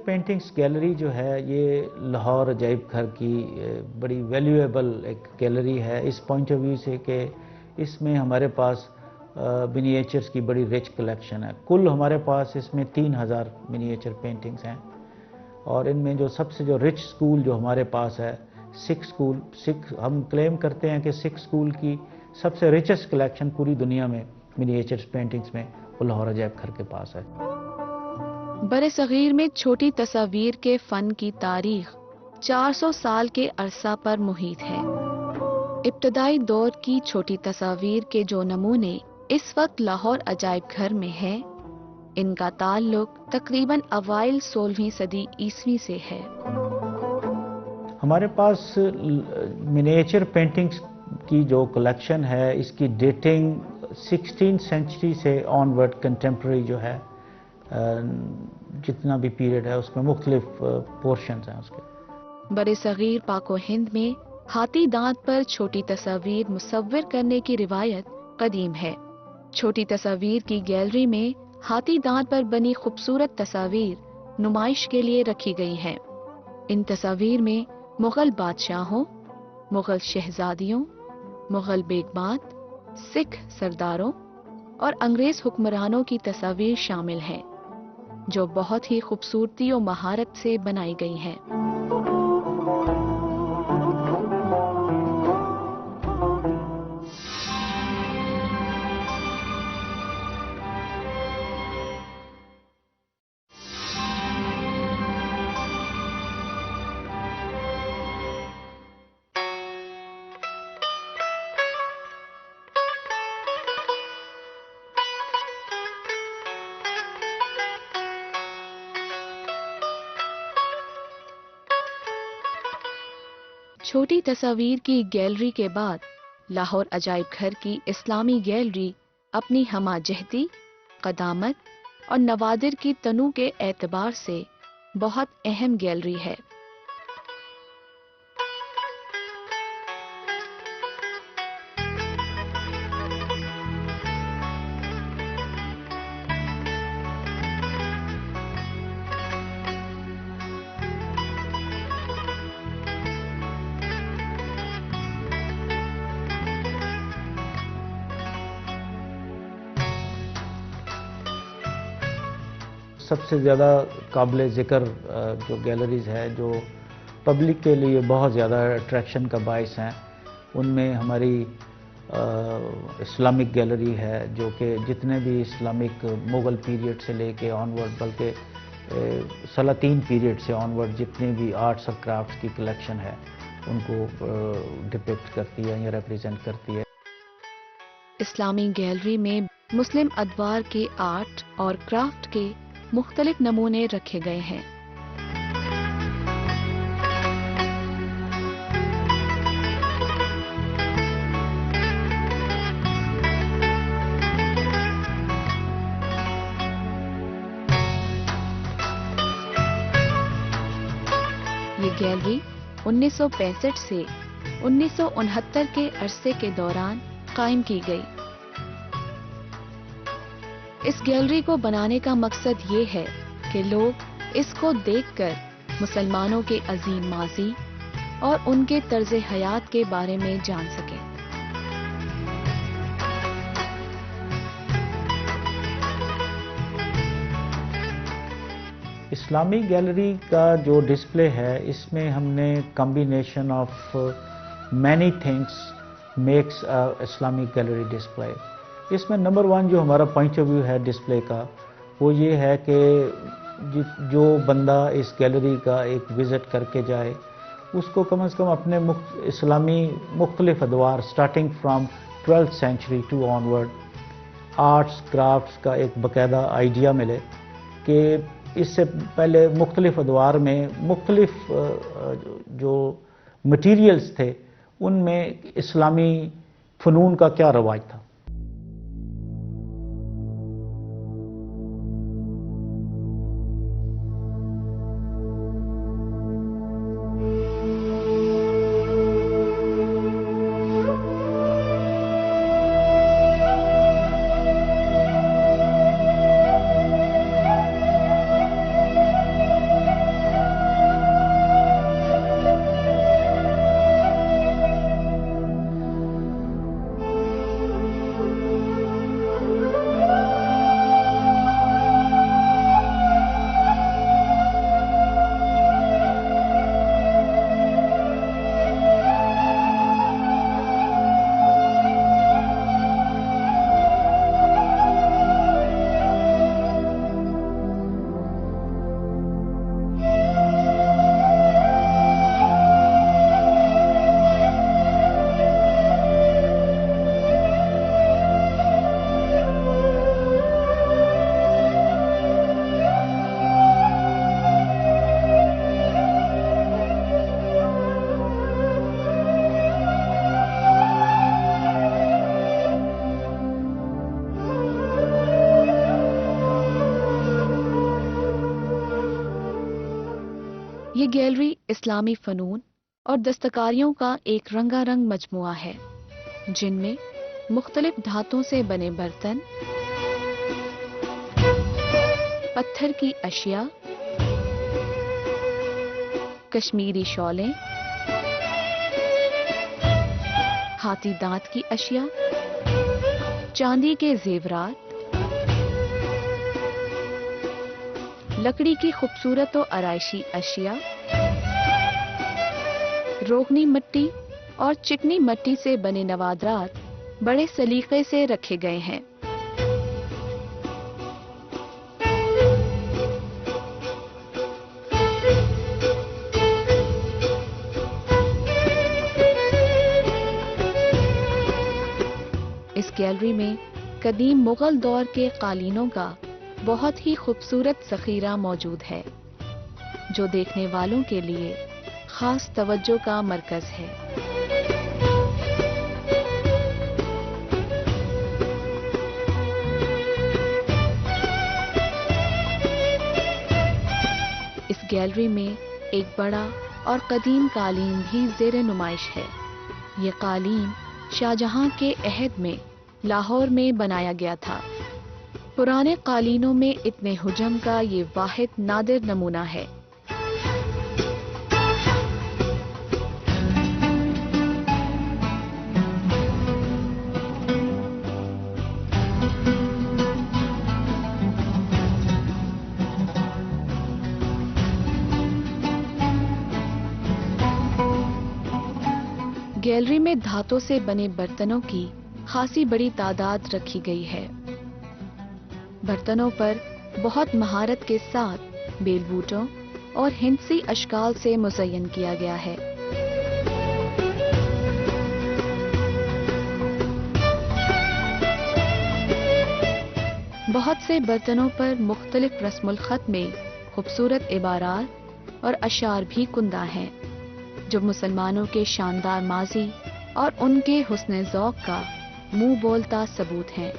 Paintings gallery جو ہے یہ لاہور عجائب گھر کی بڑی ویلیویبل ایک گیلری ہے اس پوائنٹ آف ویو سے کہ اس میں ہمارے پاس منییچرز کی بڑی رچ کلیکشن ہے. کل ہمارے پاس اس میں 3000 منییچر پینٹنگز ہیں اور ان میں جو سب سے جو رچ سکول جو ہمارے پاس ہے سکھ ہم کلیم کرتے ہیں کہ سکھ سکول کی سب سے ریچسٹ کلیکشن پوری دنیا میں منییچر پینٹنگز میں وہ لاہور عجائب گھر کے پاس ہے. برصغیر میں چھوٹی تصاویر کے فن کی تاریخ 400 سال کے عرصہ پر محیط ہے. ابتدائی دور کی چھوٹی تصاویر کے جو نمونے اس وقت لاہور عجائب گھر میں ہیں ان کا تعلق تقریباً اوائل 16ویں صدی عیسوی سے ہے. ہمارے پاس منییچر پینٹنگز کی جو کلیکشن ہے اس کی ڈیٹنگ 16 سینچری سے آن ورڈ کنٹمپرری جو ہے جتنا بھی پیریڈ ہے اس میں مختلف پورشنز ہیں اس کے. برصغیر پاک و ہند میں ہاتھی دانت پر چھوٹی تصاویر مصور کرنے کی روایت قدیم ہے. چھوٹی تصاویر کی گیلری میں ہاتھی دانت پر بنی خوبصورت تصاویر نمائش کے لیے رکھی گئی ہیں. ان تصاویر میں مغل بادشاہوں، مغل شہزادیوں، مغل بیگمات، سکھ سرداروں اور انگریز حکمرانوں کی تصاویر شامل ہیں جو بہت ہی خوبصورتی و مہارت سے بنائی گئی ہیں. چھوٹی تصاویر کی گیلری کے بعد لاہور عجائب گھر کی اسلامی گیلری اپنی ہمہ جہتی، قدامت اور نوادر کی تنوع کے اعتبار سے بہت اہم گیلری ہے. سب سے زیادہ قابل ذکر جو گیلریز ہے جو پبلک کے لیے بہت زیادہ اٹریکشن کا باعث ہیں ان میں ہماری اسلامک گیلری ہے جو کہ جتنے بھی اسلامک مغل پیریڈ سے لے کے آن ورڈ بلکہ سلاطین پیریڈ سے آن ورڈ جتنے بھی آرٹس اور کرافٹس کی کلیکشن ہے ان کو ڈپکٹ کرتی ہے یا ریپرزینٹ کرتی ہے. اسلامی گیلری میں مسلم ادوار کے آرٹ اور کرافٹ کے مختلف نمونے رکھے گئے ہیں. یہ گیلری 1965 سے 1969 کے عرصے کے دوران قائم کی گئی. اس گیلری کو بنانے کا مقصد یہ ہے کہ لوگ اس کو دیکھ کر مسلمانوں کے عظیم ماضی اور ان کے طرز حیات کے بارے میں جان سکیں. اسلامی گیلری کا جو ڈسپلے ہے اس میں ہم نے combination of many things makes Islamic gallery display. اس میں نمبر 1 جو ہمارا پوائنٹ آف ویو ہے ڈسپلے کا وہ یہ ہے کہ جو بندہ اس گیلری کا ایک وزٹ کر کے جائے اس کو کم از کم اپنے اسلامی مختلف ادوار starting from 12th century to onward arts crafts کا ایک باقاعدہ آئیڈیا ملے کہ اس سے پہلے مختلف ادوار میں مختلف جو مٹیریلز تھے ان میں اسلامی فنون کا کیا رواج تھا. یہ گیلری اسلامی فنون اور دستکاریوں کا ایک رنگا رنگ مجموعہ ہے، جن میں مختلف دھاتوں سے بنے برتن، پتھر کی اشیاء، کشمیری شالیں، ہاتھی دانت کی اشیاء، چاندی کے زیورات، لکڑی کی خوبصورت و آرائشی اشیاء، روغنی مٹی اور چکنی مٹی سے بنے نوادرات بڑے سلیقے سے رکھے گئے ہیں۔ اس گیلری میں قدیم مغل دور کے قالینوں کا بہت ہی خوبصورت ذخیرہ موجود ہے، جو دیکھنے والوں کے لیے خاص توجہ کا مرکز ہے۔ اس گیلری میں ایک بڑا اور قدیم قالین بھی زیر نمائش ہے۔ یہ قالین شاہ جہاں کے عہد میں لاہور میں بنایا گیا تھا۔ پرانے قالینوں میں اتنے حجم کا یہ واحد نادر نمونہ ہے۔ گیلری میں دھاتوں سے بنے برتنوں کی خاصی بڑی تعداد رکھی گئی ہے۔ برتنوں پر بہت مہارت کے ساتھ بیل بوٹوں اور ہندسی اشکال سے مزین کیا گیا ہے۔ بہت سے برتنوں پر مختلف رسم الخط میں خوبصورت عبارات اور اشعار بھی کندہ ہیں، جو مسلمانوں کے شاندار ماضی اور ان کے حسن ذوق کا منہ بولتا ثبوت ہیں۔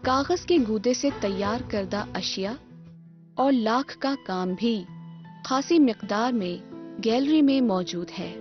کاغذ کے گودے سے تیار کردہ اشیاء اور لاکھ کا کام بھی خاصی مقدار میں گیلری میں موجود ہے۔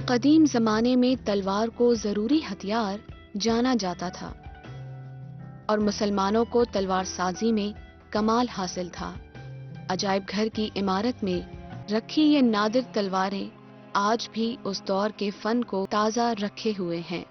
قدیم زمانے میں تلوار کو ضروری ہتھیار جانا جاتا تھا اور مسلمانوں کو تلوار سازی میں کمال حاصل تھا۔ عجائب گھر کی عمارت میں رکھی یہ نادر تلواریں آج بھی اس دور کے فن کو تازہ رکھے ہوئے ہیں۔